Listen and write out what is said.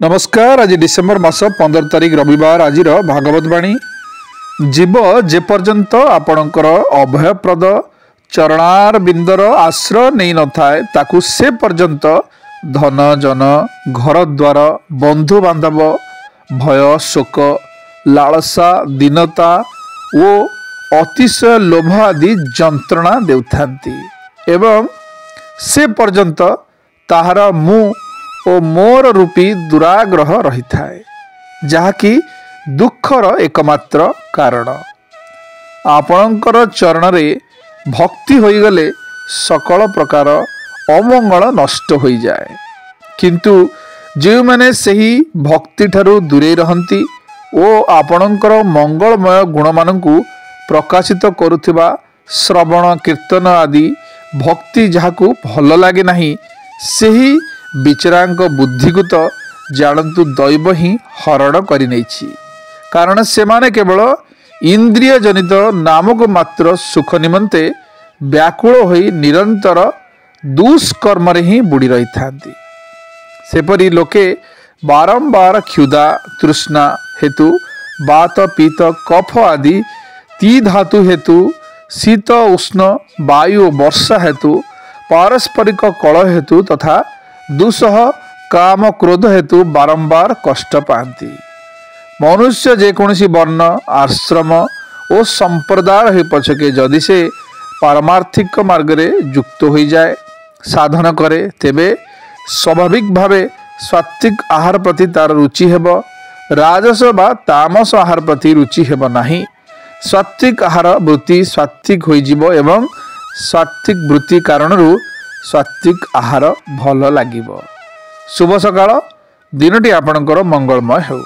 नमस्कार। आज डिसेम्बर मास 15 तारिख रविवार। आज भागवत बाणी जीव जेपर्यंत आपणकर अभयप्रद चरणार बिंदर आश्रय नहीं न थाए ताकू से पर्यंत धन जन घर द्वार बंधु बांधव भय शोक लालसा दीनता और अतिशय लोभ आदि जंत्रणा देउथांती एवं से पर्यंत ताहार मुँह और मोर रूपी दुराग्रह रही थाए जहाँकि दुखर एकमात्र कारण। आपणकर चरण रे भक्ति होइगले सकल प्रकार अमंगल नष्ट हो जाए, किंतु जो मैंने सही भक्ति ठारू दूरे रहंती ओ आपणकर मंगलमय गुण मानकु प्रकाशित करुथिबा श्रवण कीर्तन आदि भक्ति जहाकू भल लगे नहीं सही विचरांक बुद्धि को तो जानतु दैव ही हरण करि नैछि। कारण से माने केवल इंद्रिय जनित नामक मात्र सुख निमंते व्याकुल होई निरंतर दुष्कर्म ही बुड़ी रही थांती। सेपरी लोके बारंबार क्षुधा तृष्णा हेतु बात पीत कफ आदि ती धातु हेतु शीत उष्ण वायु वर्षा हेतु पारस्परिक कलह हेतु तथा दुसह काम क्रोध हेतु बारंबार कष्ट पाती। मनुष्य जेकोसी वर्ण आश्रम और संप्रदाय हो पछके जदि से पारमार्थिक मार्ग रे युक्त हो जाए साधन करे तेबे स्वाभाविक भावे सात्विक आहार प्रति तार रुचि हेब, राजस बा तामस आहार प्रति रुचि हेब नाही। सात्विक आहार वृत्ति सात्विक हो जिवो एवं सात्विक वृत्ति कारणरू सात्विक आहार भल लागिबो। शुभ सकाळ, दिनटी आपणकर मंगलमय हेउ।